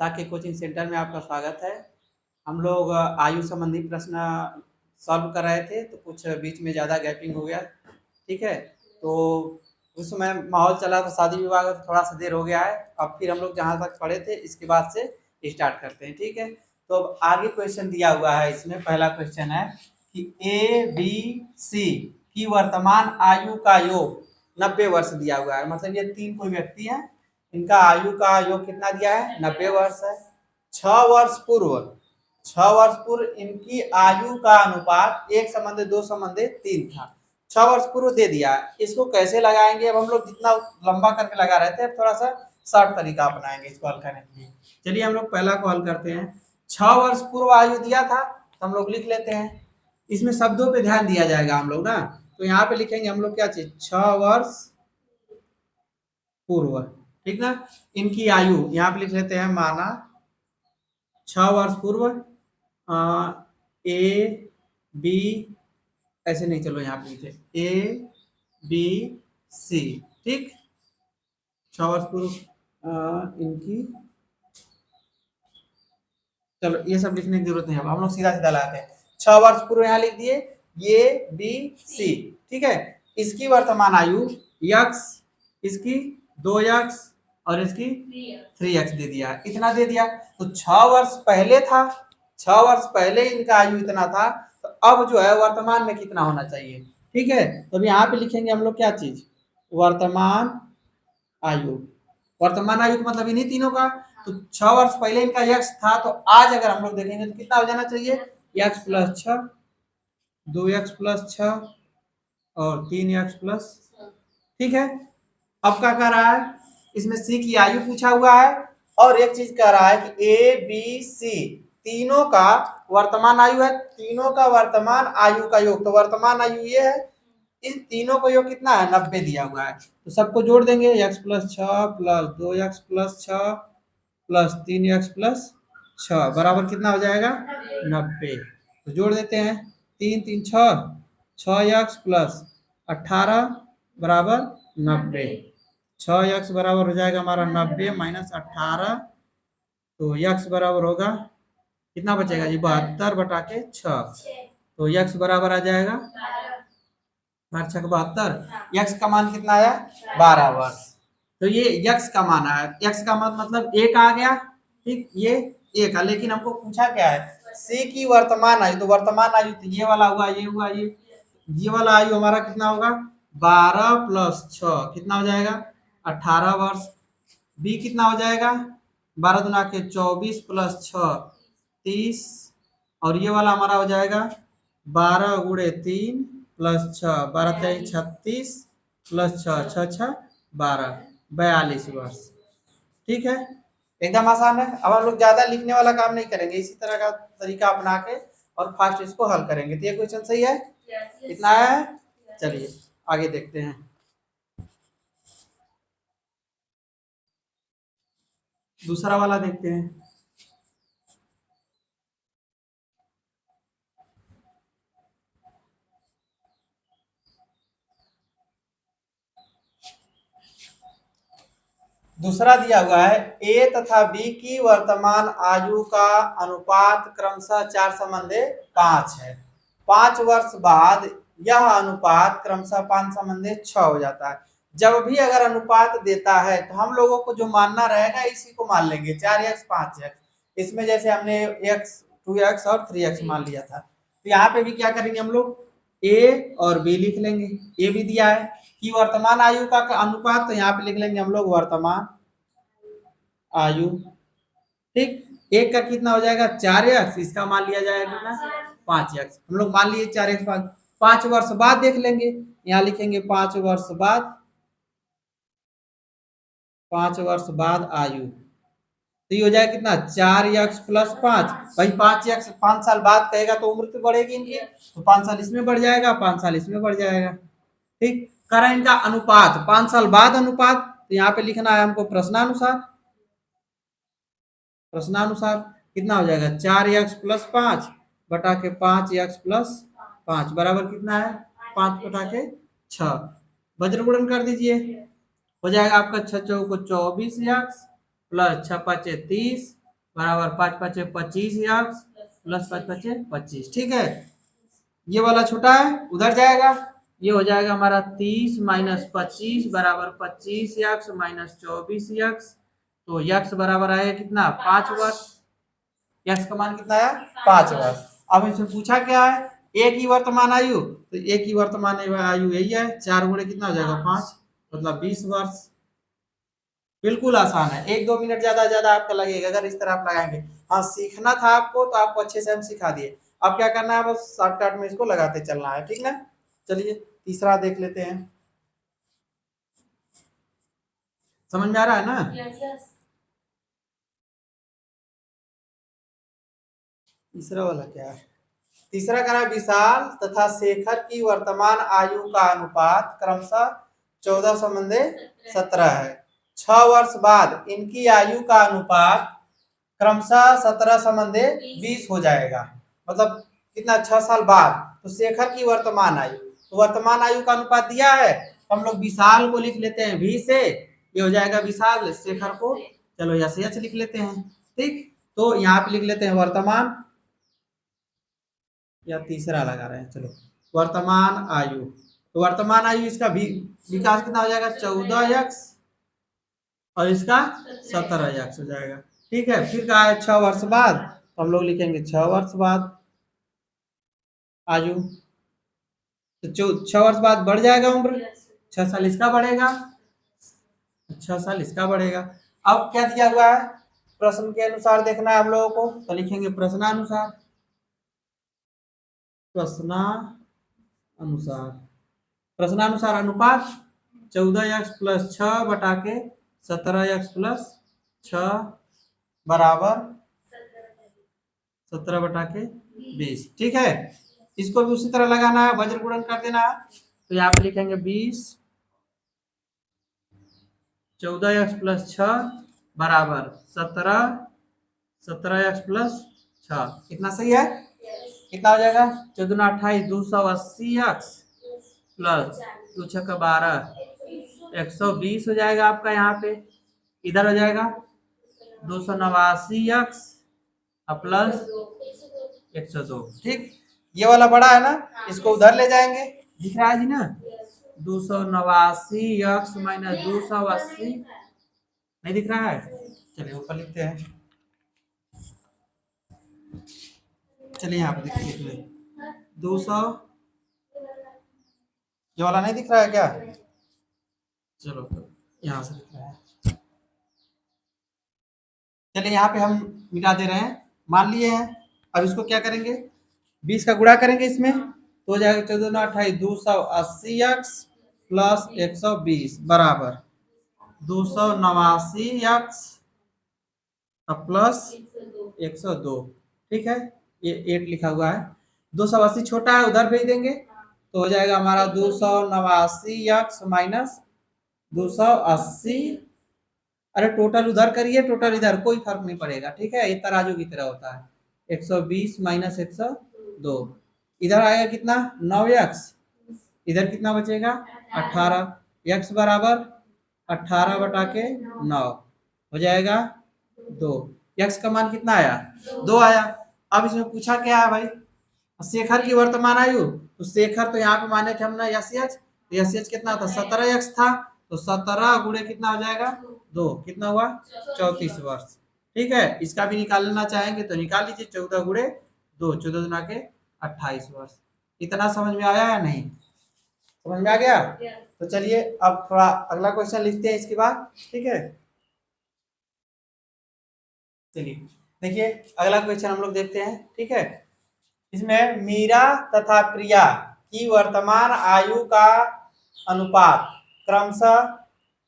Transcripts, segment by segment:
साके coaching centre में आपका स्वागत है। हम लोग आयु संबंधी प्रश्न सॉल्व कर रहे थे, तो कुछ बीच में ज़्यादा गैपिंग हो गया। ठीक है, तो उस समय माहौल चला था शादी विवाह का, थोड़ा सा देर हो गया है। अब फिर हम लोग जहाँ तक पढ़े थे इसके बाद से स्टार्ट करते हैं। ठीक है, तो अब आगे क्वेश्चन दिया हुआ है। इसमें पहला क्वेश्चन है कि ए बी सी की वर्तमान आयु का योग 90 वर्ष दिया हुआ है। मतलब ये तीन कोई व्यक्ति है, इनका आयु का योग कितना दिया है? 90 वर्ष है। 6 वर्ष पूर्व इनकी आयु का अनुपात 1:2:3 था। 6 वर्ष पूर्व दे दिया। इसको कैसे लगाएंगे? अब हम लोग जितना लंबा करके लगा रहे थे, अब थोड़ा सा शॉर्ट तरीका अपनाएंगे इसको हल करने के लिए। चलिए हम लोग पहला को हल करते हैं। 6 वर्ष पूर्व आयु दिया था, तो हम लोग लिख लेते हैं। इसमें शब्दों पे ध्यान दिया जाएगा हम लोग ना, तो यहाँ पे लिखेंगे हम लोग क्या चीज? 6 वर्ष पूर्व। ठीक ना, इनकी आयु यहाँ पे लिख लेते हैं, माना 6 वर्ष पूर्व ए बी, ऐसे नहीं, चलो यहाँ पे लिखे ए बी सी। ठीक, 6 वर्ष पूर्व इनकी, चलो ये सब लिखने की जरूरत नहीं है, हम लोग सीधा सीधा लाते हैं। 6 वर्ष पूर्व यहाँ लिख दिए, ये बी सी। ठीक है, इसकी वर्तमान आयु यक्स, इसकी 2x और इसकी 3x दे दिया। इतना दे दिया, तो 6 वर्ष पहले था, 6 वर्ष पहले इनका आयु इतना था, तो अब जो है वर्तमान में कितना होना चाहिए? ठीक है, तो यहाँ पे लिखेंगे हम लोग क्या चीज? वर्तमान आयु। वर्तमान आयु का मतलब इन्हीं तीनों का, तो 6 वर्ष पहले इनका यक्स था, तो आज अगर हम लोग देखेंगे तो कितना हो जाना चाहिए? यक्स प्लस 6, 2x प्लस 6 और 3x+। ठीक है, अब क्या कर रहा है? इसमें सी की आयु पूछा हुआ है, और एक चीज कह रहा है कि ए बी सी तीनों का वर्तमान आयु है, तीनों का वर्तमान आयु का योग। तो वर्तमान आयु ये है, इन तीनों को योग कितना है? 90 दिया हुआ है। तो सबको जोड़ देंगे, x plus 6 plus 2x plus 6 plus 3x+6 बराबर कितना हो जाएगा? 90। तो जोड़ देते हैं, 3 3 6, 6x प्लस 18 बराबर 90। 6x बराबर हो जाएगा हमारा 90 माइनस 18, तो x बराबर होगा कितना बचेगा जी? 72/6। तो x बराबर आ जाएगा 72। x का मान कितना आया? 12 वर्ष। तो ये x का मान आया, x का मान मतलब 1 आ गया। ठीक, ये 1 है, लेकिन हमको पूछा क्या है? c की वर्तमान आयु। तो वर्तमान आयु तो ये वाला हुआ, ये हुआ, ये वाला आयु हमारा कितना होगा? 12 प्लस 6 कितना हो जाएगा? 18 वर्ष। b कितना हो जाएगा? 12 दूना के 24 प्लस 6 30, और ये वाला हमारा हो जाएगा 12 गुणे 3 प्लस 6, 12 3 36 प्लस 6 6 6 12, 42 वर्ष। ठीक है, एकदम आसान है। अब हम लोग ज्यादा लिखने वाला काम नहीं करेंगे, इसी तरह का तरीका अपना के और फास्ट इसको हल करेंगे। तो ये क्वेश्चन सही है, कितना है? चलिए आगे देखते हैं। दूसरा वाला देखते हैं। दूसरा दिया हुआ है, ए तथा बी की वर्तमान आयु का अनुपात क्रमशः 4:5 है। 5 वर्ष बाद यह अनुपात क्रमशः 5:6 हो जाता है। जब भी अगर अनुपात देता है तो हम लोगों को जो मानना रहेगा इसी को मान लेंगे, 4x 5x। इसमें जैसे हमने x 2x और 3x मान लिया था, तो यहाँ पे भी क्या करेंगे हम लोग? ए और बी लिख लेंगे। ए भी दिया है कि वर्तमान आयु का अनुपात, तो यहाँ पे लिख लेंगे हम लोग वर्तमान आयु। ठीक, एक का कितना हो जाएगा? 4x, इसका मान लिया जाएगा कितना? 5x। हम लोग मान लिए 4x 5। 5 वर्ष बाद देख लेंगे, यहाँ लिखेंगे 5 वर्ष बाद, 5 वर्ष बाद आयु। तो ये हो जाएगा कितना? 4x plus 5। भाई 5x 5 साल बाद कहेगा तो उम्र तो बढ़ेगी इनकी, तो 5 साल इसमें बढ़ जाएगा, 5 साल इसमें बढ़ जाएगा। ठीक, करा इनका अनुपात 5 साल बाद अनुपात, तो यहाँ पे लिखना है हमको प्रश्नानुसार। प्रश्नानुसार कितना हो जाएगा? 4x प्लस 5 बटा के 5x प्लस 5 बराबर कितना है? 5 बटा के 6। वज्र गुणन कर दीजिए, हो जाएगा आपका 6 चौको 24x प्लस 6 5 30 बराबर 5 पचे 25 यक्स प्लस 5 पचे 25। ठीक है, ये वाला छोटा है उधर जाएगा, ये हो जाएगा हमारा 30 माइनस 25 बराबर 25 यक्स माइनस 24 यक्स। तो यक्स बराबर आएगा कितना 5 वर्ष। यक्स का मान कितना है 5 वर्ष। अब इनसे पूछा क्या है ए की वर्तमान आयु, तो ए की वर्तमान आयु यही है, 4 गुणे कितना हो जाएगा 5 मतलब 20 वर्ष। बिल्कुल आसान है, 1-2 मिनट ज्यादा आपका लगेगा अगर इस तरह आप लगाएंगे। हाँ सीखना था आपको तो आपको अच्छे से हम सिखा दिए, अब क्या करना है बस शॉर्टकट में इसको लगाते चलना है, ठीक ना। चलिए तीसरा देख लेते हैं, समझ में आ रहा है ना। तीसरा वाला क्या है, तीसरा कह रहा है विशाल तथा शेखर की वर्तमान आयु का अनुपात क्रमशः 14:17 है। 6 वर्ष बाद इनकी आयु का अनुपात क्रमशः 17:20 हो जाएगा। मतलब कितना 6 साल बाद, तो शेखर की वर्तमान आयु, तो वर्तमान आयु का अनुपात दिया है, हम लोग विशाल को लिख लेते हैं वी से, ये हो जाएगा विशाल, शेखर को चलो या से एच लिख लेते हैं। ठीक, तो यहाँ पे लिख लेते हैं वर्तमान, या तीसरा लगा रहे हैं चलो वर्तमान आयु। तो वर्तमान आयु इसका विकास कितना हो जाएगा 14 यक्स और इसका 17 यक्स हो जाएगा। ठीक है, फिर कहा है 6 वर्ष बाद, तो हम लोग लिखेंगे 6 वर्ष बाद आयु, तो 6 वर्ष बाद बढ़ जाएगा उम्र, 6 साल इसका बढ़ेगा, 6 साल इसका बढ़ेगा। अब क्या दिया हुआ है प्रश्न के अनुसार देखना है हम लोगों को, तो लिखेंगे प्रश्नानुसार, प्रश्नानुसार प्रश्नानुसार अनुपात 14 प्लस 6 बटा के 17 प्लस 6 बराबर 17 बटा के 20। ठीक है, इसको भी उसी तरह लगाना है, वज्र गुणन कर देना है, तो यहाँ पे लिखेंगे 20 14 प्लस 6 बराबर 17 प्लस 6, कितना सही है, कितना हो जाएगा 14 28 280 यक्स प्लस 2 6 12 120 हो जाएगा आपका, यहाँ पे इधर हो जाएगा 289 यक्स प्लस 102। ठीक, ये वाला बड़ा है ना, इसको उधर ले जाएंगे, दिख रहा है जी ना, 289 यक्स माइनस 280, नहीं दिख रहा है, चलिए ऊपर लिखते हैं, चलिए यहाँ पे देखिए 200, ये वाला नहीं दिख रहा है क्या, चलो तो यहाँ से दिख रहा है, चलिए यहाँ पे हम मिटा दे रहे हैं, मान लिए हैं। अब इसको क्या करेंगे 20 का गुणा करेंगे इसमें, तो हो जाएगा 14 28 280 यक्स प्लस 120 बराबर 289 यक्स प्लस 102। ठीक है, ये 8 लिखा हुआ है, 280 छोटा है उधर भेज देंगे, तो हो जाएगा हमारा 289 यक्स माइनस 280, अरे टोटल उधर करिए टोटल इधर, कोई फर्क नहीं पड़ेगा। ठीक है, ये तराजू की तरह होता है, 120 माइनस 102, इधर आएगा कितना 9 यक्स, इधर कितना बचेगा 18 यक्स बराबर 18 बटा के 9 हो जाएगा 2, यक्स का मान कितना आया 2 आया। अब इसमें पूछा क्या है भाई शेखर की वर्तमान आयु, तो शेखर तो यहाँ पे माने थे हमने यस एच कितना था 17 यक्स था, तो 17 गुणे कितना हो जाएगा 2, कितना हुआ 34 वर्ष। ठीक है, इसका भी निकालना चाहेंगे तो निकाल लीजिए, 14 गुणे 2 14 दुना के 28 वर्ष। इतना समझ में आया या नहीं, समझ में आ गया। तो चलिए अब थोड़ा अगला क्वेश्चन लिखते हैं इसके बाद। ठीक है, चलिए देखिए अगला क्वेश्चन हम लोग देखते हैं। ठीक है, इसमें मीरा तथा प्रिया की वर्तमान आयु का अनुपात क्रमशः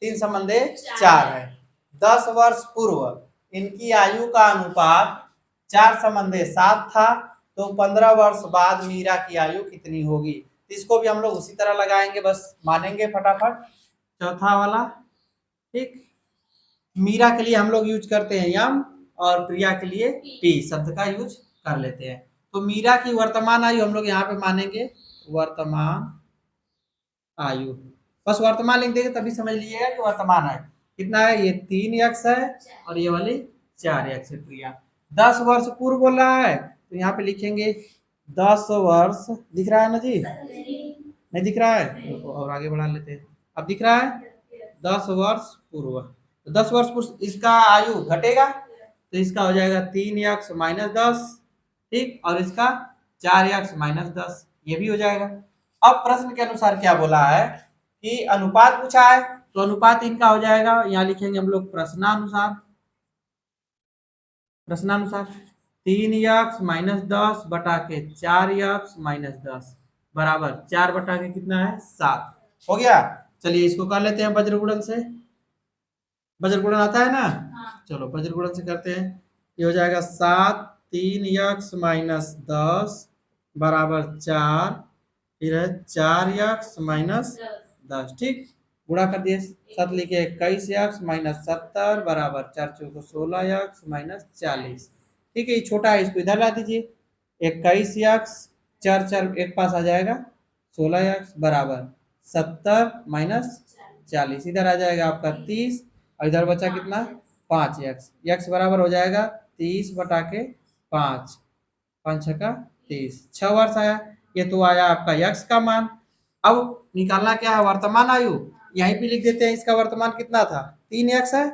3:4 है। 10 वर्ष पूर्व इनकी आयु का अनुपात 4:7 था, तो 15 वर्ष बाद मीरा की आयु कितनी होगी। इसको भी हम लोग उसी तरह लगाएंगे, बस मानेंगे फटाफट चौथा वाला। ठीक, मीरा के लिए हम लोग यूज करते हैं यम और प्रिया के लिए पी शब्द का यूज कर लेते हैं। तो मीरा की वर्तमान आयु हम लोग यहाँ पे मानेंगे वर्तमान आयु, बस वर्तमान लिख देंगे तभी समझ लीजिएगा कि वर्तमान आयु कितना है, ये 3 यक्स है और ये वाली 4x है प्रिया। 10 वर्ष पूर्व बोल रहा है तो यहाँ पे लिखेंगे 10 वर्ष, दिख रहा है ना जी? नहीं दिख रहा है? तो और आगे बढ़ा लेते हैं। अब दिख रहा है 10 वर्ष पूर्व। तो 10 वर्ष पूर्व इसका आयु घटेगा तो इसका हो जाएगा 3x माइनस 10, ठीक, और इसका 4x माइनस 10, ये भी हो जाएगा। अब प्रश्न के अनुसार क्या बोला है कि अनुपात पूछा है, तो अनुपात इनका हो जाएगा, यहाँ लिखेंगे हम लोग प्रश्नानुसार। प्रश्नानुसार 3x माइनस 10 बटा के 4x माइनस 10 बराबर 4 बटा के कितना है 7, हो गया। चलिए इसको कर लेते हैं वज्र गुणन से। वज्र गुणन आता है ना? चलो वज्र गुणन से करते हैं। ये हो जाएगा 7 3x माइनस 10 बराबर 4, फिर है 4x माइनस 10, ठीक, गुणा कर दिए। 7 लिखे 21x माइनस 70 बराबर 4 चौको 16x माइनस 40, ठीक है। ये छोटा है, इसको इधर ला दीजिए। 21x 4 4 एक पास आ जाएगा 16x बराबर 70 माइनस 40, इधर आ जाएगा आपका 30 और इधर बचा कितना 5x, x बराबर हो जाएगा 30 बटा के 5, 5 छक्का 30, 6 वर्ष आया। ये तो आया आपका x का मान। अब निकालना क्या है वर्तमान आयु, यहीं पे लिख देते हैं। इसका वर्तमान कितना था 3x है,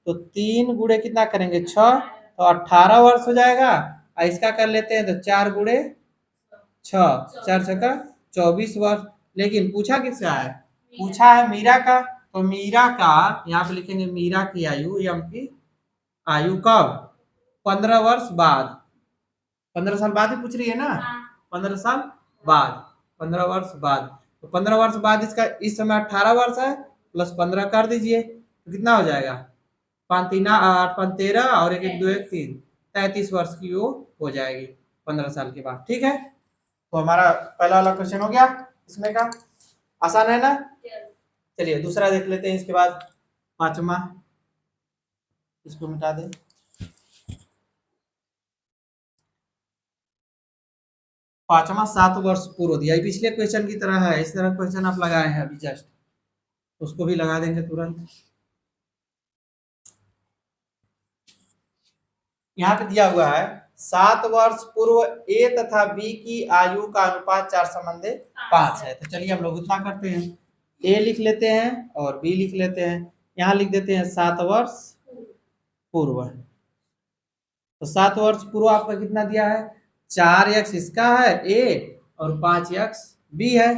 तो 3 गुणे कितना करेंगे 6, तो 18 वर्ष हो जाएगा। और इसका कर लेते हैं तो 4 गुणे 6, 4 छक्का 24 वर्ष। लेकिन पूछा किसका है? पूछा है मीरा का। तो मीरा का यहाँ पे लिखेंगे मीरा की आयु, एम की आयु कब 15 वर्ष बाद, 15 साल बाद ही पूछ रही है ना? 15 साल बाद, 15 वर्ष बाद। तो 15 वर्ष बाद इसका इस समय 18 वर्ष है, प्लस 15 कर दीजिए तो कितना हो जाएगा 5 3 8 5 13 और 1 1 2 1 3, 33 वर्ष की वो हो जाएगी 15 साल के बाद, ठीक है। तो हमारा पहला वाला क्वेश्चन हो गया इसमें का, आसान है ना? चलिए दूसरा देख लेते हैं इसके बाद, पांचवा, इसको मिटा दें। पांचवा 7 वर्ष पूर्व दिया, ये पिछले क्वेश्चन की तरह है, इस तरह क्वेश्चन आप लगाए हैं अभी जस्ट, उसको भी लगा देंगे तुरंत। यहाँ पे दिया हुआ है 7 वर्ष पूर्व ए तथा बी की आयु का अनुपात 4:5 है। तो चलिए हम लोग उतना करते हैं, ए लिख लेते हैं और बी लिख लेते हैं। यहाँ लिख देते हैं 7 वर्ष पूर्व। तो 7 वर्ष पूर्व आपका कितना दिया है 4x इसका है ए और 5x बी है।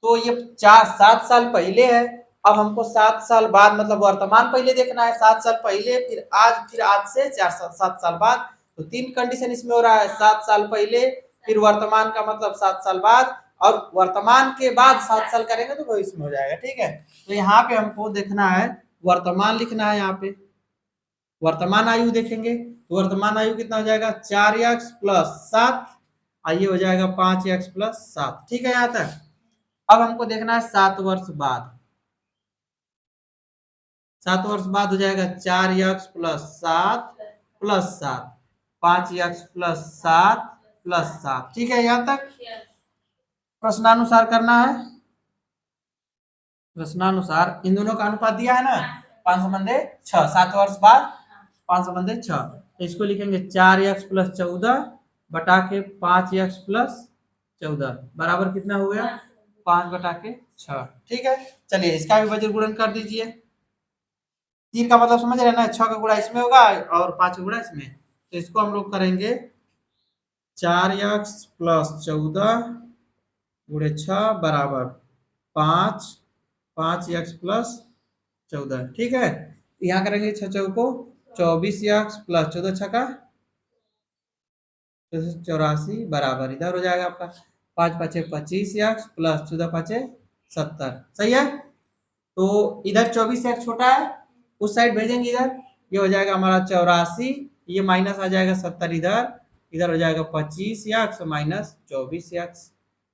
तो ये 7 साल पहले है। अब हमको 7 साल बाद मतलब वर्तमान पहले देखना है, 7 साल पहले फिर आज से 7 साल बाद। तो 3 कंडीशन इसमें हो रहा है, 7 साल पहले, फिर वर्तमान का मतलब 7 साल बाद, और वर्तमान के बाद 7 साल करेंगे तो वो इसमें हो जाएगा, ठीक है। तो यहाँ पे हमको देखना है वर्तमान लिखना है, यहाँ पे वर्तमान आयु देखेंगे तो वर्तमान आयु कितना हो जाएगा 4x प्लस 7, आइए हो जाएगा 5x प्लस 7, ठीक है यहाँ तक। अब हमको देखना है 7 वर्ष बाद, 7 वर्ष बाद हो जाएगा 4x plus 7 plus 7, 5x plus 7 plus 7, ठीक है यहाँ तक। प्रश्नानुसार करना है, प्रश्नानुसार इन दोनों का अनुपात दिया है ना 5:6, 7 वर्ष बाद 5:6, तो इसको लिखेंगे 4x प्लस 14 बटा के 5x प्लस 14 बराबर कितना हो गया 5 बटा के 6, ठीक है। चलिए इसका भी वज्र गुणन कर दीजिए। 3 का मतलब समझ रहे हैं ना, 6 का गुणा इसमें होगा और 5 का गुणा इसमें, तो इसको हम लोग करेंगे 4x प्लस 14 गुणे 6 बराबर 5, 5x प्लस 14, ठीक है। यहाँ करेंगे 6 चौको 24x प्लस 14 छक्का 84 बराबर इधर हो जाएगा आपका 5 5 25x प्लस 14 5 70, सही है। तो इधर 24x छोटा है, उस साइड भेजेंगे इधर, ये हो जाएगा हमारा 84, ये माइनस आ जाएगा 70 इधर, इधर हो जाएगा 25x माइनस 24x,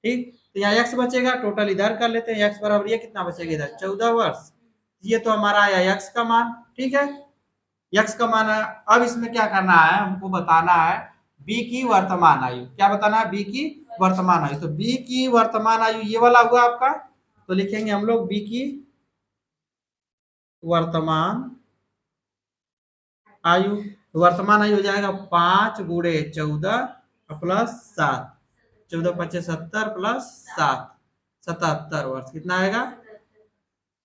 ठीक। तो यहाँ x बचेगा, टोटल इधर कर लेते हैं, x बराबर ये कितना बचेगा इधर 14 वर्ष, ये तो हमारा आया x का मान, ठीक है। x का मान है। अब इसमें क्या करना है हमको बताना है b की वर्तमान आयु, क्या बताना है b की वर्तमान आयु। तो b की वर्तमान आयु ये वाला हुआ आपका, तो लिखेंगे हम लोग b की वर्तमान आयु तो वर्तमान आयु हो जाएगा 5 गुणे 14 प्लस 7, 14 पच्चीस 70 प्लस 7, 77 वर्ष। कितना आएगा?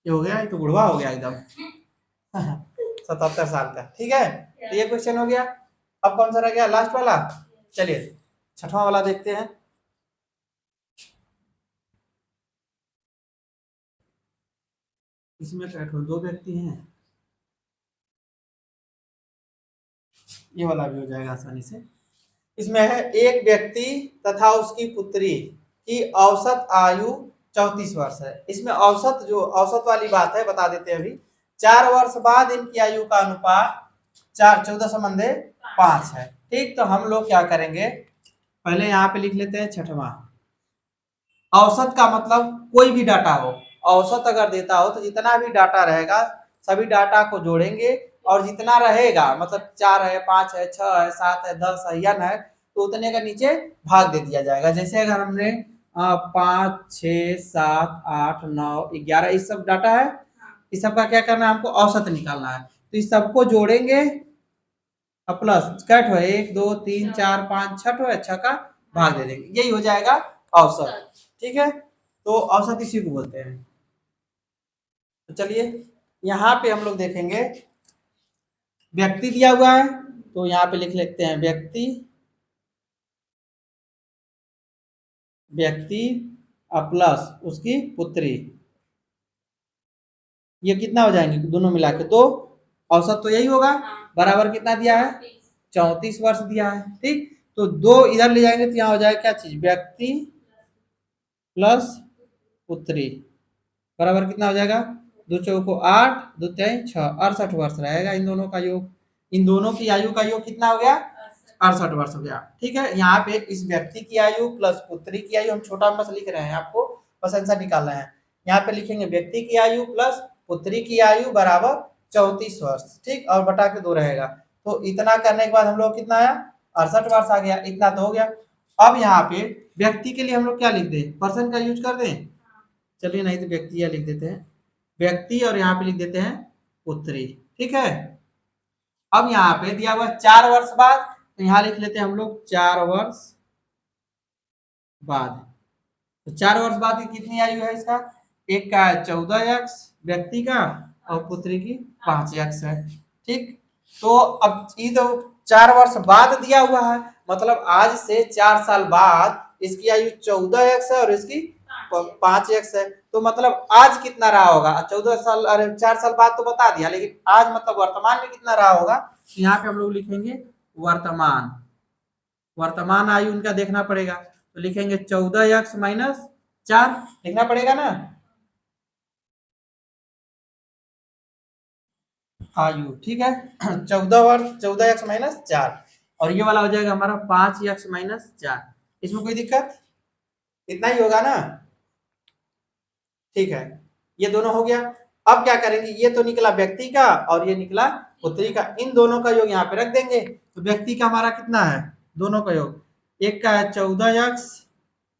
ये हो गया, ये तो बुढ़वा हो गया एकदम। 77 साल का। ठीक है, तो ये क्वेश्चन हो गया। अब कौन सा रह गया? लास्ट वाला। चलिए छठवां वाला देखते हैं। इसमें दो व्यक्ति हैं, ये वाला भी हो जाएगा आसानी से। इसमें है एक व्यक्ति तथा उसकी पुत्री की औसत आयु 34 वर्ष है। इसमें औसत, जो औसत वाली बात है बता देते हैं अभी। 4 वर्ष बाद इनकी आयु का अनुपात 4 14 संबंधे 5 है। ठीक, तो हम लोग क्या करेंगे, पहले यहाँ पे लिख लेते हैं छठवां। औसत का मतलब कोई भी डाटा हो, औसत अगर देता हो तो जितना भी डाटा रहेगा सभी डाटा को जोड़ेंगे और जितना रहेगा, मतलब 4 है, 5 है, 6 है, 7 है, 10 है, n है, तो उतने का नीचे भाग दे दिया जाएगा। जैसे अगर हमने 5 6 7 8 9 11 इस सब डाटा है, इस सब का क्या करना है, हमको औसत निकालना है। तो इस सबको जोड़ेंगे प्लस कट हो 1 2 3 4 5 6 है, 6 का भाग दे देंगे, यही हो जाएगा औसत। ठीक है, तो औसत इसी को बोलते हैं। तो चलिए यहाँ पे हम लोग देखेंगे, व्यक्ति दिया हुआ है तो यहाँ पे लिख लेते हैं व्यक्ति, व्यक्ति प्लस उसकी पुत्री, ये कितना हो जाएंगे दोनों मिला के? तो औसत तो यही होगा, बराबर कितना दिया है? 34 वर्ष दिया है। ठीक, तो दो इधर ले जाएंगे तो यहाँ हो जाएगा क्या चीज? व्यक्ति प्लस पुत्री बराबर कितना हो जाएगा? 2 चौको 8, 2 3 6, 68 वर्ष रहेगा इन दोनों का योग। इन दोनों की आयु का योग कितना हो गया? 68 वर्ष हो गया। ठीक है, यहाँ पे इस व्यक्ति की आयु प्लस पुत्री की आयु, हम छोटा बस लिख रहे हैं, आपको बस आंसर निकालना है। यहाँ पे लिखेंगे व्यक्ति की आयु प्लस पुत्री की आयु बराबर 34 वर्ष। ठीक, और बटा के 2 रहेगा। तो इतना करने के बाद हम लोग कितना आया? 68 वर्ष आ गया। इतना तो हो गया। अब यहाँ पे व्यक्ति के लिए हम लोग क्या लिख दें? पर्सन का यूज कर दें? चलिए नहीं तो व्यक्ति लिख देते हैं, व्यक्ति, और यहाँ पे लिख देते हैं पुत्री। ठीक है, अब यहाँ पे दिया हुआ 4 वर्ष बाद, तो यहाँ लिख लेते हैं हम लोग 4 वर्ष बाद। तो 4 वर्ष बाद की कितनी आयु है इसका? एक का 14x व्यक्ति का और पुत्री की 5x है। ठीक, तो अब ये तो 4 वर्ष बाद दिया हुआ है, मतलब आज से 4 साल बाद इसकी आयु 14x है और इसकी 5x है। तो मतलब आज कितना रहा होगा? 14 साल, अरे 4 साल बाद तो बता दिया, लेकिन आज मतलब वर्तमान में कितना रहा होगा? तो यहाँ पे हम लोग लिखेंगे वर्तमान, वर्तमान आयु उनका देखना पड़ेगा। तो लिखेंगे 14x माइनस 4 लिखना पड़ेगा ना आयु। ठीक है, 14 वर्ष 14x माइनस 4, और ये वाला हो जाएगा हमारा 5x माइनस 4। इसमें कोई दिक्कत? इतना ही होगा ना? ठीक है, ये दोनों हो गया। अब क्या करेंगे, ये तो निकला व्यक्ति का और ये निकला पुत्री का, इन दोनों का योग यहाँ पे रख देंगे। तो व्यक्ति का हमारा कितना है? दोनों का योग, एक का है 14x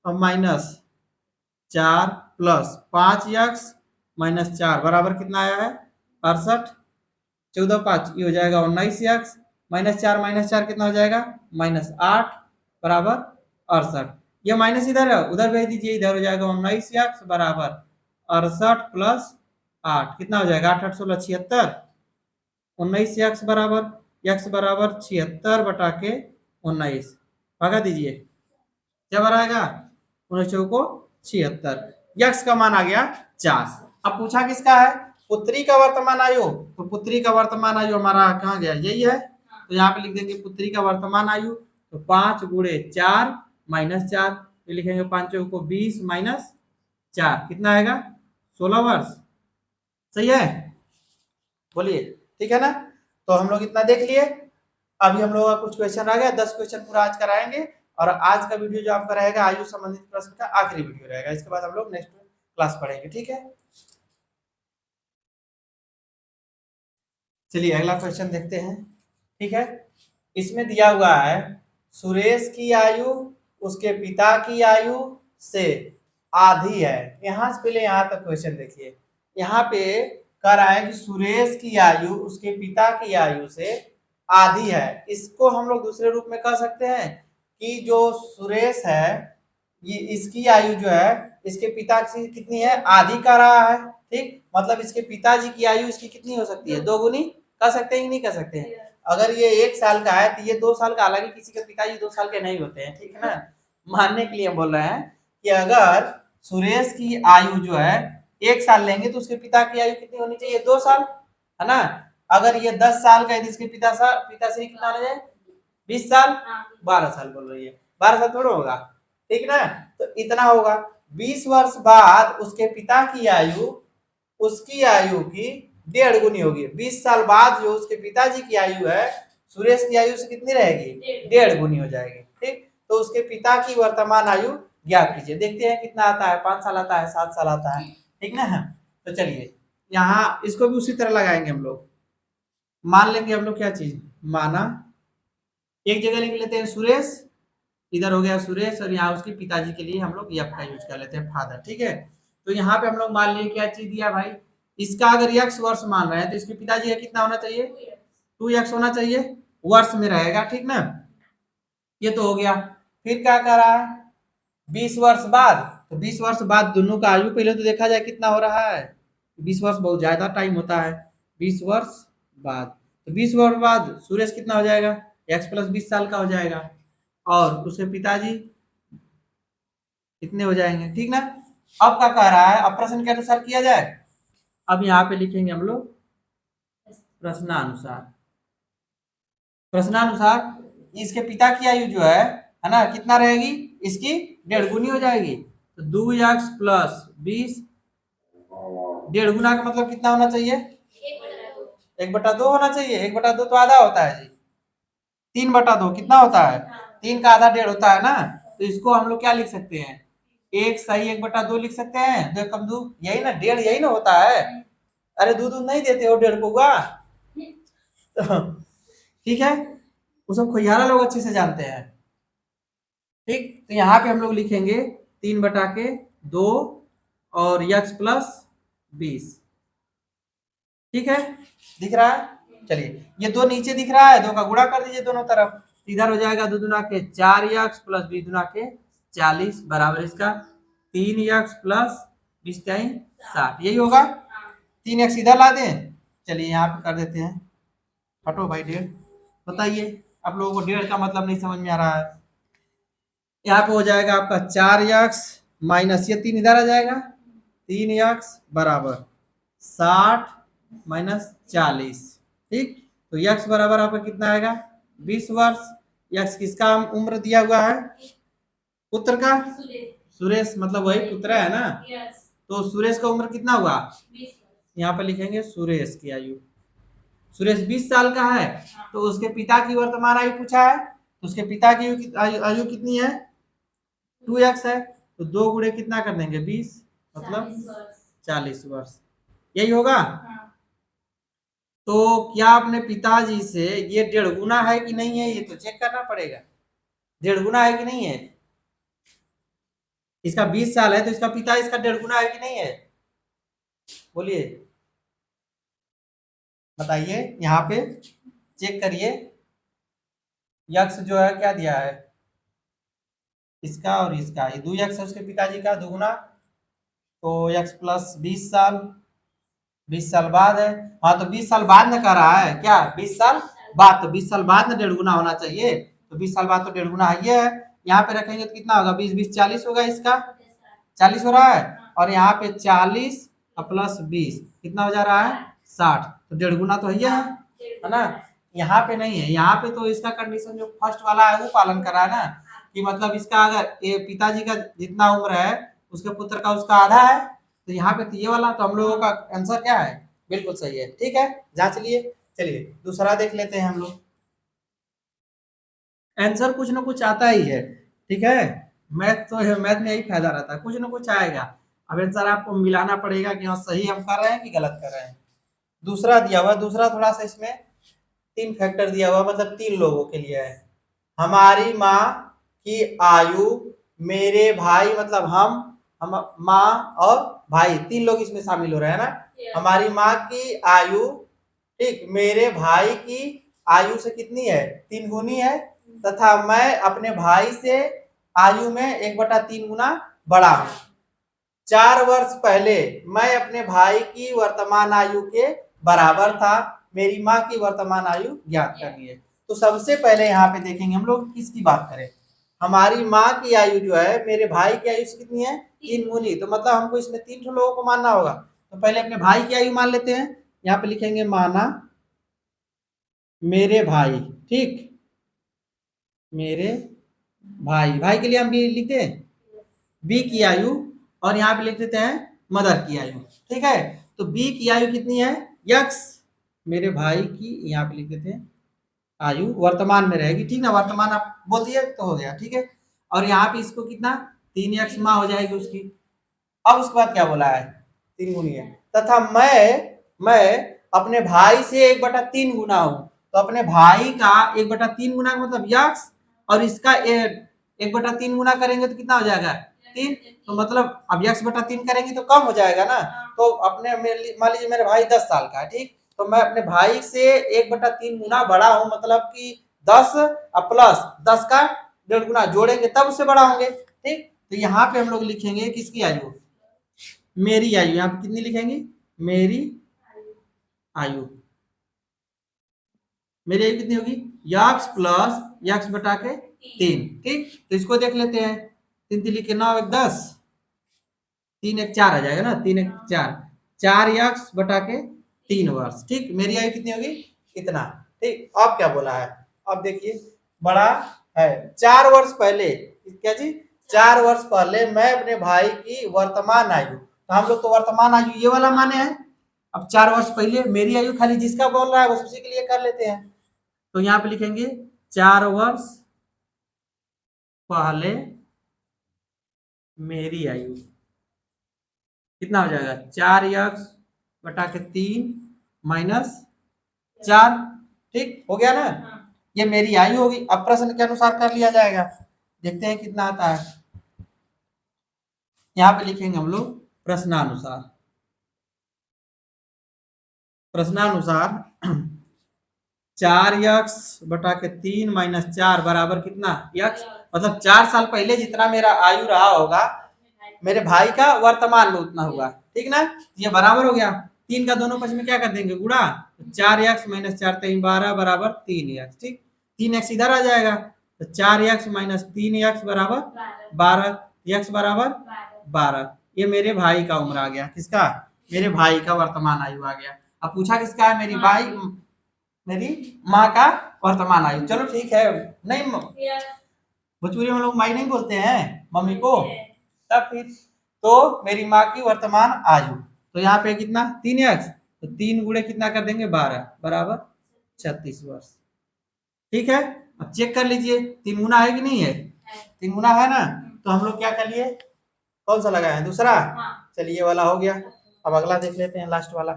और माइनस 4 प्लस 5x माइनस 4 बराबर कितना आया है? 68। 14 5 ये हो जाएगा 19x माइनस 4 कितना हो जाएगा? -8 बराबर 68। ये माइनस इधर है, उधर भेज दीजिए, इधर हो जाएगा 19x बराबर 68 प्लस 8 कितना हो जाएगा? 8 8 16 76। 19x बराबर x बराबर 76 बटा के 19 भगा दीजिए, क्या बराएगा? 19 को 76, यक्स का मान आ गया 4। अब पूछा किसका है? पुत्री का वर्तमान आयु। तो पुत्री का वर्तमान आयु हमारा कहाँ गया? यही है, तो यहाँ पे लिख देंगे पुत्री का वर्तमान आयु। तो 5 गुणे 4 माइनस 4, तो लिखेंगे 5 को 20 माइनस 4 कितना आएगा? 16 वर्ष। सही है, बोलिए। ठीक है ना? तो हम लोग इतना देख लिए। अभी हम लोग का कुछ क्वेश्चन आ गया, 10 क्वेश्चन पूरा आज कराएंगे, और आज का वीडियो जो आपका रहेगा आयु संबंधित प्रश्न का आखिरी वीडियो रहेगा। इसके बाद हम लोग नेक्स्ट क्लास पढ़ेंगे। ठीक है, चलिए अगला क्वेश्चन देखते हैं। ठीक है, इसमें दिया हुआ है सुरेश की आयु उसके पिता की आयु से आधी है। यहाँ से पहले यहाँ तक क्वेश्चन देखिए, यहाँ पे कह रहा है कि सुरेश की आयु उसके पिता की आयु से आधी है। इसको हम लोग दूसरे रूप में कह सकते हैं कि जो सुरेश है ये इसकी आयु जो है इसके पिता की कितनी है, आधी का रहा है। ठीक, मतलब इसके पिताजी की आयु इसकी कितनी हो सकती है, 2 गुनी। कह सकते हैं कि नहीं कह सकते हैं? अगर ये 1 साल का है तो ये 2 साल का, हालांकि किसी के पिताजी 2 साल के नहीं होते हैं, ठीक है ना। मानने के लिए हम बोल रहे हैं कि अगर सुरेश की आयु जो है 1 साल लेंगे तो उसके पिता की आयु कितनी होनी चाहिए, 2 साल, है ना। अगर ये 10 साल का है तो इसके पिताश्री कितना होना चाहिए, 20 साल, 12 साल बोल रही है, 12 साल थोड़ा होगा, ठीक ना। तो इतना होगा। 20 वर्ष बाद उसके पिता की आयु उसकी आयु की 1.5 गुनी होगी। 20 साल बाद जो उसके पिताजी की आयु है सुरेश की आयु से कितनी रहेगी, 1.5 गुनी हो जाएगी। ठीक, तो उसके पिता की वर्तमान आयु ज्ञात कीजिए। देखते हैं कितना आता है, 5 साल आता है, 7 साल आता है, ठीक ना। तो चलिए यहाँ इसको भी उसी तरह लगाएंगे हम लोग। मान लेंगे हम लोग क्या चीज, माना एक जगह लिख लेते हैं सुरेश, इधर हो गया सुरेश, और यहाँ उसके पिताजी के लिए हम लोग यप का यूज कर लेते हैं, फादर, ठीक है। तो यहाँ पे हम लोग मान लिए क्या चीज दिया भाई, इसका अगर x वर्ष मान रहे हैं तो इसके पिताजी का कितना होना चाहिए, 2x होना चाहिए, वर्ष में रहेगा, ठीक ना। ये तो हो गया। फिर क्या कर रहा है, 20 वर्ष बाद, तो 20 वर्ष बाद दोनों का आयु पहले तो देखा जाए कितना हो रहा है, 20 वर्ष बहुत ज्यादा टाइम होता है। 20 वर्ष बाद, तो 20 वर्ष बाद सुरेश कितना हो जाएगा, x प्लस 20 साल का हो जाएगा, और उसके पिताजी कितने हो जाएंगे, ठीक ना। अब क्या कह रहा है, अब प्रश्न के अनुसार किया जाए। अब यहाँ पे लिखेंगे हम लोग प्रश्नानुसार। प्रश्नानुसार इसके पिता की आयु जो है ना, कितना रहेगी, इसकी 1.5 गुनी हो जाएगी। तो 2x प्लस 20, 1.5 गुना का मतलब कितना होना चाहिए, 1/2 होना चाहिए। 1/2 तो आधा होता है जी, 3/2 कितना होता है, 3 का आधा 1.5 होता है ना। तो इसको हम लोग क्या लिख सकते हैं, 1 सही 1/2 लिख सकते हैं, 2 कम 2 यही ना, 1.5 यही ना होता है। अरे दूध नहीं देते हो 1.5 को का तो ठीक है, वो सब खोयारा लोग अच्छे से जानते हैं। ठीक, तो यहाँ पे हम लोग लिखेंगे 3/2 और x प्लस 20, ठीक है, दिख रहा है। चलिए ये 2 नीचे दिख रहा है, 2 का गुणा कर दीजिए दोनों तरफ, इधर हो जाएगा 2 दूना के 4x प्लस 20 दूना के 40 बराबर इसका 3x प्लस 20 60, यही होगा। 3x इधर ला दें, चलिए यहाँ पे कर देते हैं, हटो भाई 1.5, बताइए आप लोगों को 1.5 का मतलब नहीं समझ में आ रहा है। यहाँ पे हो जाएगा आपका 4x माइनस ये 3 इधर आ जाएगा, 3x बराबर 60 माइनस 40, ठीक। तो x बराबर आपका कितना आएगा, 20 वर्ष। x किसका उम्र दिया हुआ है, पुत्र का, सुरेश मतलब वही पुत्र है ना। तो सुरेश का उम्र कितना हुआ, यहाँ पे लिखेंगे सुरेश की आयु, सुरेश 20 साल का है, तो उसके पिता की वर्तमान आयु पूछा है, तो उसके पिता की आयु कितनी है, 2x है, तो 2 गुणे कितना कर देंगे 20, मतलब 40 वर्ष, यही होगा। तो क्या अपने पिताजी से ये 1.5 गुना है कि नहीं है, ये तो चेक करना पड़ेगा, 1.5 गुना है कि नहीं है। इसका 20 साल है तो इसका पिता इसका 1.5 गुना है कि नहीं है, बोलिए बताइए। यहाँ पे चेक करिए, यक्स जो है क्या दिया है, इसका और इसका, ये 2x है उसके पिताजी का, 2 गुना, तो x प्लस 20 साल, 20 साल बाद है, हाँ तो 20 साल बाद में कर रहा है क्या, 20 साल बाद, तो 20 साल बाद में 1.5 गुना होना चाहिए, तो 20 साल बाद तो 1.5 गुना है, ये है। यहाँ पे रखेंगे तो कितना होगा, 20 20 40 होगा, इसका 40 हो रहा है, और यहाँ पे 40 प्लस 20 कितना हो जा रहा है, 60, तो 1.5 गुना तो है ना। यहाँ पे नहीं है, यहाँ पे तो इसका कंडीशन जो फर्स्ट वाला है वो पालन कर रहा है ना, कि मतलब इसका अगर पिताजी का जितना उम्र है उसके पुत्र का उसका आधा है, तो यहाँ पे तो ये वाला, तो हम लोगों का आंसर क्या है, बिल्कुल सही है, ठीक है, जांच लिए। चलिए दूसरा देख लेते हैं हम लोग, आंसर कुछ ना कुछ आता ही है, ठीक है। मैथ तो है, मैथ में यही फायदा रहता है, कुछ ना कुछ आएगा। अब आंसर आपको मिलाना पड़ेगा कि हाँ सही हम कर रहे हैं कि गलत कर रहे हैं। दूसरा दिया हुआ, दूसरा थोड़ा सा इसमें 3 फैक्टर दिया हुआ, मतलब 3 लोगों के लिए है। हमारी माँ की आयु, मेरे भाई मतलब हम माँ और भाई 3 लोग इसमें शामिल हो रहे हैं ना। हमारी माँ की आयु, ठीक, मेरे भाई की आयु से कितनी है, 3 गुनी है, तथा मैं अपने भाई से आयु में 1/3 गुना बड़ा हूं। 4 वर्ष पहले मैं अपने भाई की वर्तमान आयु के बराबर था। मेरी माँ की वर्तमान आयु ज्ञात करनी है। तो सबसे पहले यहाँ पे देखेंगे हम लोग किसकी बात करें। हमारी माँ की आयु जो है मेरे भाई की आयु से कितनी है, 3 गुनी। तो मतलब हमको इसमें 3 लोगों को मानना होगा। तो पहले अपने भाई की आयु मान लेते हैं। यहाँ पे लिखेंगे माना मेरे भाई, ठीक, मेरे भाई, भाई के लिए हम बी लिखते हैं, बी की आयु, और यहाँ पे लिख देते हैं मदर की आयु, ठीक है। तो बी की आयु कितनी है, यक्स, मेरे भाई की यहाँ पे लिख देते हैं आयु वर्तमान में रहेगी, ठीक ना, वर्तमान आप बोल दिए तो हो गया, ठीक है। और यहाँ पे इसको कितना 3x माँ हो जाएगी उसकी। अब उसके बाद क्या बोला है, 3 गुनी है, तथा मैं अपने भाई से 1/3 गुना हूं। तो अपने भाई का 1/3 गुना का मतलब यक्स, और इसका 1/3 गुना करेंगे तो कितना हो जाएगा, 3। तो मतलब अब x/3 करेंगे तो कम हो जाएगा ना। तो अपने मान लीजिए मेरे भाई 10 साल का है, ठीक, तो मैं अपने भाई से 1/3 गुना बड़ा हूं, मतलब कि 10 प्लस 10 का 1.5 गुना जोड़ेंगे तब उससे बड़ा होंगे, ठीक। तो यहाँ पे हम लोग लिखेंगे किसकी आयु, मेरी आयु। यहाँ पे कितनी लिखेंगे, मेरी आयु, मेरी आयु कितनी होगी, यक्स प्लस यक्स बटा के 3, ठीक। तो इसको देख लेते हैं, 3 3 लिखे 9 1 10, 3 1 4 आ जाएगा ना, 3 1 4, 4 यक्स बटा के 3 वर्ष, ठीक। मेरी आयु कितनी होगी, इतना, ठीक। अब क्या बोला है, अब देखिए बड़ा है 4 वर्ष पहले, क्या जी, 4 वर्ष पहले मैं अपने भाई की वर्तमान आयु, तो हम लोग तो वर्तमान आयु ये वाला माने हैं। अब 4 वर्ष पहले मेरी आयु खाली जिसका बोल रहा है बस उसी के लिए कर लेते हैं। तो यहाँ पे लिखेंगे 4 वर्ष पहले मेरी आयु कितना हो जाएगा, 4 यक्स बटा के 3 माइनस 4, ठीक हो गया ना। ये मेरी आयु होगी। अब प्रश्न के अनुसार कर लिया जाएगा, देखते हैं कितना आता है। यहाँ पे लिखेंगे हम लोग प्रश्नानुसार, प्रश्नानुसार 4 यक्स बटा के 3 माइनस 4 बराबर कितना, यक्स, मतलब 4 साल पहले जितना मेरा आयु रहा होगा मेरे भाई का वर्तमान में उतना होगा, ठीक ना। ये बराबर हो गया, 3 का दोनों पक्ष में क्या कर देंगे, गुणा, 4 यक्स माइनस 4 3 12 बराबर 3 यक्स, ठीक। 3 यक्स इधर आ जाएगा, तो 4 यक्स माइनस 3 यक्स बराबर 12, यक्स बराबर 12। ये मेरे भाई का उम्र आ गया, किसका, मेरे भाई का वर्तमान आयु आ गया। अब पूछा किसका है, मेरी भाई, मेरी माँ का वर्तमान आयु। चलो ठीक है, नहीं भोजपुरी में लोग माई नहीं बोलते हैं मम्मी को, तब फिर तो मेरी माँ की वर्तमान आयु, तो यहाँ पे कितना 3x, तो 3 गुणे कितना कर देंगे 12 बराबर 36 वर्ष, ठीक है। अब चेक कर लीजिए 3 गुना है कि नहीं है, 3 गुना है ना। तो हम लोग क्या कर लिए, कौन सा लगाए हैं, दूसरा, चलिए ये वाला हो गया। अब अगला देख लेते हैं, लास्ट वाला।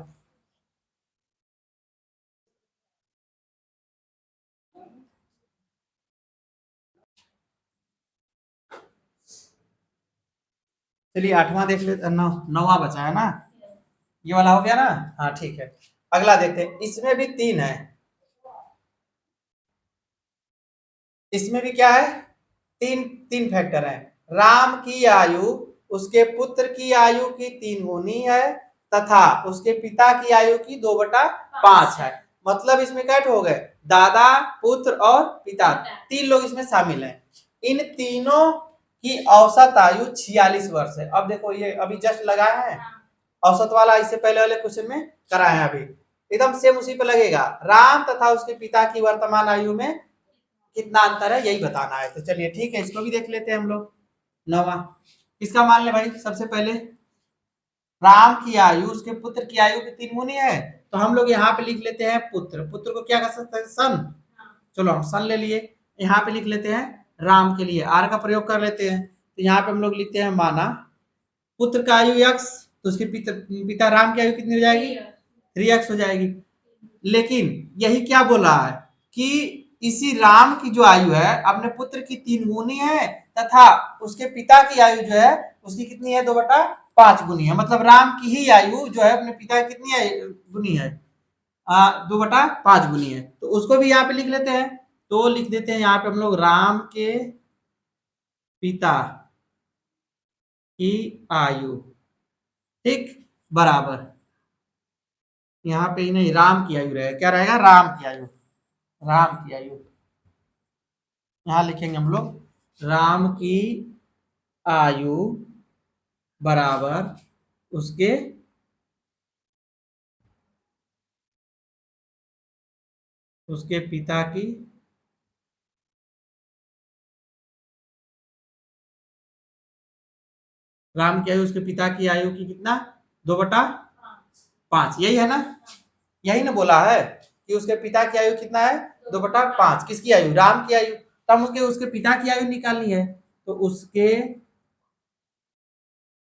चलिए 8वां देख लेते, 9वां बचा है ना, ये वाला हो गया ना, हाँ ठीक है। अगला देखते हैं, इसमें भी 3 है, इसमें भी क्या है, 3 फैक्टर है। राम की आयु उसके पुत्र की आयु की 3 गुनी है, तथा उसके पिता की आयु की 2/5 है। मतलब इसमें कैट हो गए, दादा, पुत्र और पिता, 3 लोग इसमें शामिल हैं। इन तीनों की औसत आयु 46 वर्ष है। अब देखो ये अभी जस्ट लगाया है औसत वाला, इससे पहले वाले क्वेश्चन में कराए हैं, अभी एकदम सेम उसी पे लगेगा। राम तथा उसके पिता की वर्तमान आयु में कितना अंतर है यही बताना है। तो चलिए ठीक है, इसको भी देख लेते हैं हम लोग। 9वां किसका मान ले भाई, सबसे पहले राम की आयु उसके पुत्र की आयु की 3 गुनी है, तो हम लोग यहाँ पे लिख लेते हैं पुत्र, पुत्र को क्या कर सकते हैं, सन। चलो हम सन ले लिए, यहाँ पे लिख लेते हैं राम के लिए आर का प्रयोग कर लेते हैं। तो यहाँ पे हम लोग लिखते हैं माना पुत्र का आयु यक्स, तो उसके पिता राम की आयु कितनी हो जाएगी, 3x हो जाएगी। लेकिन यही क्या बोला है कि इसी राम की जो आयु है अपने पुत्र की 3 गुनी है, तथा उसके पिता की आयु जो है उसकी कितनी है, 2/5 गुनी है। मतलब राम की ही आयु जो है अपने पिता की कितनी गुनी है, 2/5 गुनी है, तो उसको भी यहाँ पे लिख लेते हैं। तो लिख देते हैं यहाँ पे हम लोग राम के पिता की आयु, ठीक, बराबर, यहाँ पे ही नहीं, राम की आयु रहेगा, क्या रहेगा, राम की आयु, राम की आयु, यहाँ लिखेंगे हम लोग राम की आयु बराबर उसके उसके पिता की राम की आयु उसके पिता की आयु की कितना, 2/5, यही है ना, यही ना बोला है कि उसके पिता की आयु कितना है, 2/5, किसकी आयु, राम की आयु, तब उसके पिता की आयु निकालनी है, तो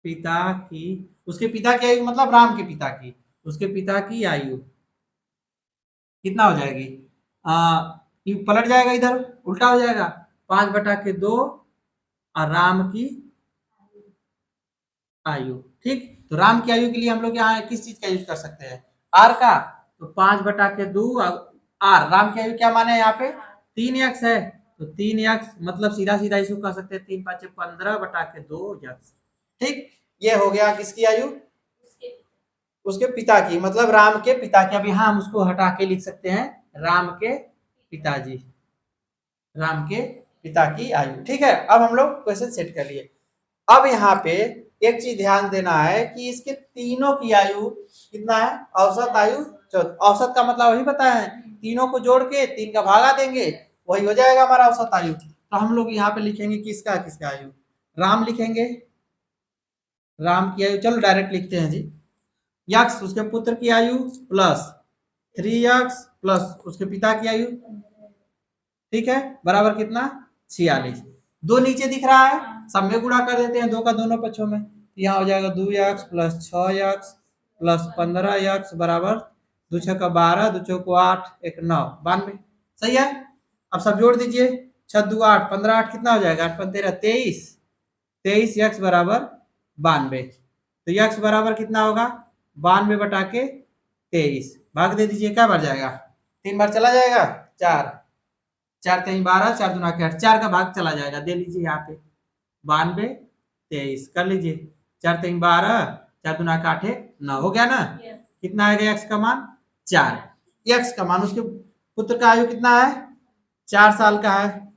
पिता की उसके पिता की आयु मतलब राम के पिता की, उसके पिता की आयु कितना हो जाएगी, ये पलट जाएगा, इधर उल्टा हो जाएगा, 5/2 और राम की आयु, ठीक। तो राम की आयु के लिए हम लोग यहाँ किस चीज का यूज कर सकते हैं, आर का, तो 5/2 आर, राम की आयु क्या माने यहाँ पे, 3x है, तो 3x मतलब सीधा सीधा इसको कह सकते हैं 3×5=15/2 ठीक। ये हो गया किसकी आयु, उसके पिता की, मतलब राम के पिता की। अब यहाँ हम उसको हटा के लिख सकते हैं राम के पिताजी, राम के पिता की आयु, ठीक है। अब हम लोग क्वेश्चन सेट कर लिए। अब यहाँ पे एक चीज ध्यान देना है कि इसके तीनों की आयु कितना है, औसत आयु, औसत का मतलब वही पता है, तीनों को जोड़ के 3 का भागा देंगे, वही हो जाएगा हमारा औसत आयु। तो हम लोग यहाँ पे लिखेंगे किसका किसका आयु, राम लिखेंगे, राम की आयु, चलो डायरेक्ट लिखते हैं जी, यक्स उसके पुत्र की आयु प्लस 3x प्लस उसके पिता की आयु, ठीक है, बराबर कितना, 46। दो नीचे दिख रहा है, सब में गुणा कर देते हैं, दो का दोनों पक्षों में, यहाँ हो जाएगा 2x plus 6x plus 15x बराबर 2×6 = 12, 2×4 = 8, 1 9 92, सही है। अब सब जोड़ दीजिए, 6×2 = 8, 15 8 कितना हो जाएगा, 8×5 = 23, 23x बराबर 92, तो x बराबर कितना होगा, 92/23, भाग दे दीजिए, क्या बार जाएगा, 3 बार चला जाएगा, 4, 4×3 = 12, 4×2 = 8, 4 का भाग चला जाएगा, दे लीजिए यहाँ पे 92 23 कर लीजिए, 4×3 = 12, 4×2 = 8 9, हो गया ना, कितना आएगा एक्स का मान, 4, एक्स का मान, उसके पुत्र का आयु कितना है, 4 साल का है,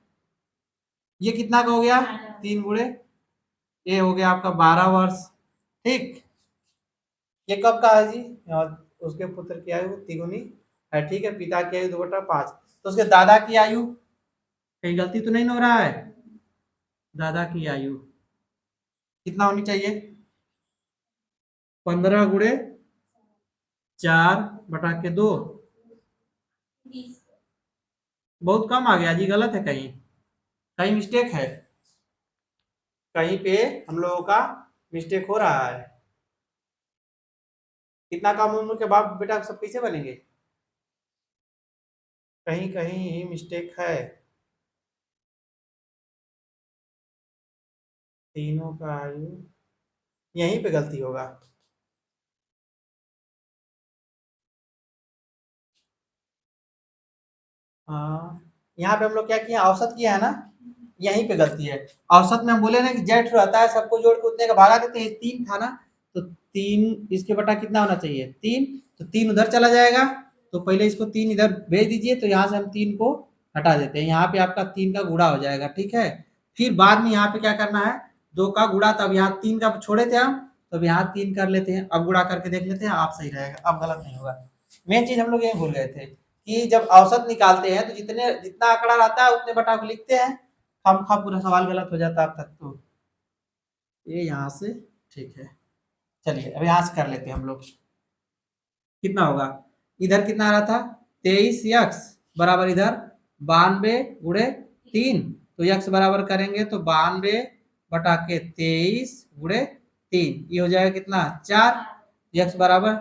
ये कितना का हो गया, 3 गुणे, ये हो गया आपका 12 वर्ष, ठीक। ये कब का है जी, उसके पुत्र की आयु तिगुनी है, ठीक है, पिता की आयु 2/5, तो उसके दादा की आयु, कहीं गलती तो नहीं हो रहा है, दादा की आयु कितना होनी चाहिए, 15×4/2, बहुत कम आ गया जी, गलत है, कहीं कहीं मिस्टेक है, कहीं पे हम लोगों का मिस्टेक हो रहा है। कितना कम उम्र के बाद बेटा सब कैसे बनेंगे, कहीं कहीं मिस्टेक है, तीनों का आयु, यहीं पे गलती होगा, हाँ, यहाँ पे हम लोग क्या किया, औसत किया है ना, यहीं पे गलती है। औसत में हम बोले ना कि जेठ रहता है, सबको जोड़ के उतने का भागा देते हैं, 3 था ना, तो 3 इसके बटा कितना होना चाहिए, 3, तो 3 उधर चला जाएगा, तो पहले इसको 3 इधर भेज दीजिए, तो यहाँ से हम 3 को हटा देते हैं, यहाँ पे आपका 3 का गुणा हो जाएगा, ठीक है। फिर बाद में यहाँ पे क्या करना है, 2 का गुणा, तब यहाँ 3 का छोड़े थे हम, तो यहाँ 3 कर लेते हैं, अब गुणा करके देख लेते हैं, आप सही रहेगा, अब गलत नहीं होगा। मेन चीज हम लोग ये भूल गए थे कि जब औसत निकालते हैं तो जितना आंकड़ा रहता है उतने बटा को लिखते हैं, हम खा पूरा सवाल गलत हो जाता है अब तक, तो ये यहाँ से ठीक है। चलिए अब यहाँ से कर लेते हैं हम लोग, कितना होगा, इधर कितना आ रहा था, 23x बराबर इधर 92 × 3, तो x बराबर करेंगे तो 92/23 ये हो जाएगा कितना, 4, x बराबर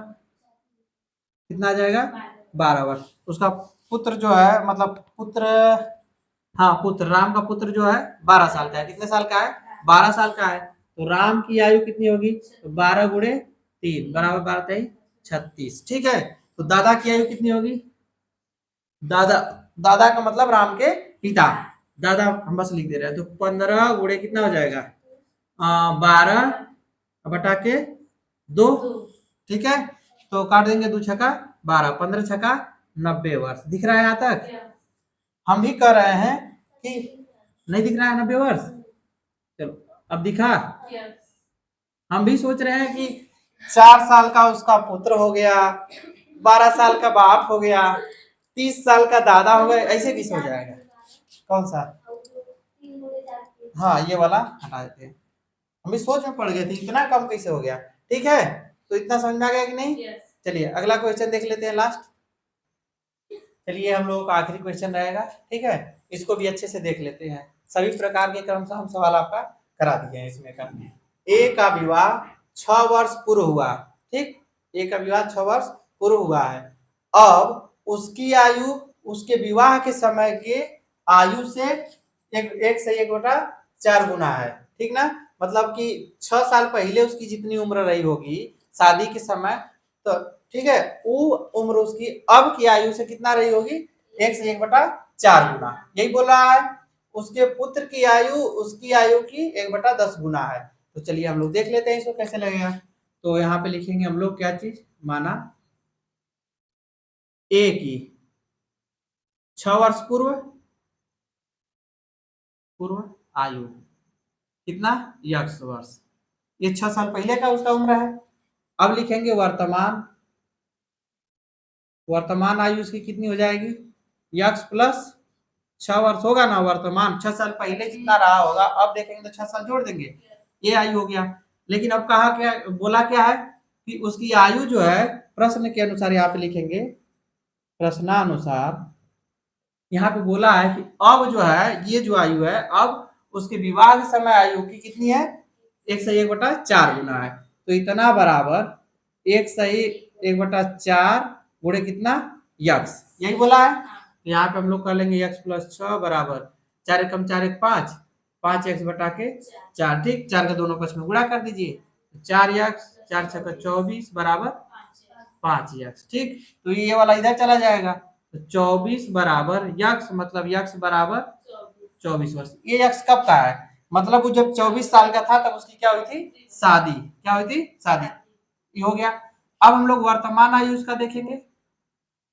कितना आ जाएगा, 12 वर्ष। उसका पुत्र जो है, मतलब पुत्र, हाँ पुत्र, राम का पुत्र जो है 12 साल का है, कितने साल का है, 12 साल का है, तो राम की आयु कितनी होगी, तो 12 × 3 बराबर 12×3 = 36, ठीक है। तो दादा की आयु कितनी होगी? दादा दादा का मतलब राम के पिता, दादा हम बस लिख दे रहे हैं। तो 15 गुणे कितना हो जाएगा? 12 बटा के 2, ठीक है। तो काट देंगे 2 छक्का 12, 15 छक्का 90 वर्ष। दिख रहा है यहाँ तक? हम भी कह रहे हैं कि नहीं दिख रहा है 90 वर्ष? चलो अब दिखा। हम भी सोच रहे हैं कि 4 साल का उसका पुत्र हो गया, 12 साल का बाप हो गया, 30 साल का दादा हो गया, ऐसे किस हो जाएगा? कौन सा? हाँ ये वाला हटा देते हैं। हम भी सोच में पड़ गए थे इतना कम कैसे हो गया। ठीक है, तो इतना समझ में आ गया कि नहीं? चलिए अगला क्वेश्चन देख लेते हैं लास्ट। चलिए हम लोगों का आखिरी क्वेश्चन रहेगा, ठीक है। इसको भी अच्छे से देख लेते हैं। सभी प्रकार के क्रम से हम सवाल आपका करा दिए हैं इसमें का। ए का विवाह 6 वर्ष पूर्व हुआ, ठीक। ए का विवाह 6 वर्ष पूर्व हुआ है। अब उसकी आयु उसके विवाह के समय के आयु से एक से 1/4 गुना है, ठीक ना। मतलब कि 6 साल पहले उसकी जितनी उम्र रही होगी शादी के समय, तो ठीक है, वो उम्र उसकी अब की आयु से कितना रही होगी? 1 से 1/4 गुना। यही बोल रहा है। उसके पुत्र की आयु उसकी आयु की 1/10 गुना है। तो चलिए हम लोग देख लेते हैं इसको कैसे लगेगा। तो यहाँ पे लिखेंगे हम लोग क्या चीज, माना ए की 6 वर्ष पूर्व आयु कितना? x वर्ष। ये 6 साल पहले का उसका उम्र है। अब लिखेंगे वर्तमान आयु उसकी कितनी हो जाएगी? x प्लस 6 वर्ष होगा ना वर्तमान, 6 साल पहले जितना रहा होगा, अब देखेंगे तो 6 साल जोड़ देंगे, ये आयु हो गया। लेकिन अब कहा क्या, बोला क्या है कि उसकी आयु जो है प्रश्न के अनुसार यहाँ पे लिखेंगे, प्रश्नानुसार यहाँ पे बोला है कि अब जो है ये जो आयु है, अब उसके विवाह के समय आयु की कितनी है? 1 से 1/4 गुना है। तो इतना बराबर 1 से 1/4 गुणे कितना? x, यही बोला है। तो यहाँ पे हम लोग कर लेंगे x प्लस 6 बराबर 4 एकम 4 एक 5, 5x बटा के 4, ठीक। 4 का दोनों पक्ष में गुणा कर दीजिए, 4x 4 छक्का 24 बराबर 5x, ठीक। तो ये वाला इधर चला जाएगा, तो 24 बराबर x, मतलब x बराबर 24 वर्ष। ये x कब का है? मतलब वो जब 24 साल का था तब उसकी क्या हुई थी? शादी। क्या हुई थी? शादी। ये हो गया। अब हम लोग वर्तमान आयु उसका देखेंगे,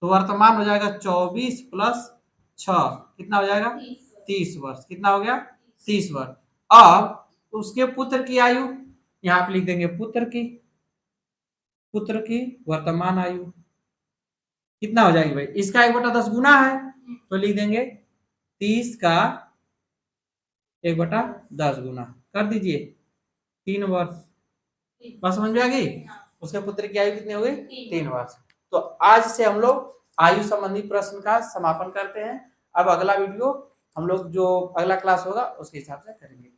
तो वर्तमान हो जाएगा 24 प्लस 6 कितना हो जाएगा? 30 वर्ष। कितना हो गया? 30 वर्ष। अब उसके पुत्र की आयु यहाँ पे लिख देंगे, पुत्र की वर्तमान आयु कितना हो जाएगी भाई? इसका 1/10 गुना है, तो लिख देंगे 30 का 1/10 गुना कर दीजिए, 3 वर्ष। बात समझ में आ गई? उसके पुत्र की आयु कितनी हो गई? 3 वर्ष। तो आज से हम लोग आयु संबंधी प्रश्न का समापन करते हैं। अब अगला वीडियो हम लोग जो अगला क्लास होगा उसके हिसाब से करेंगे।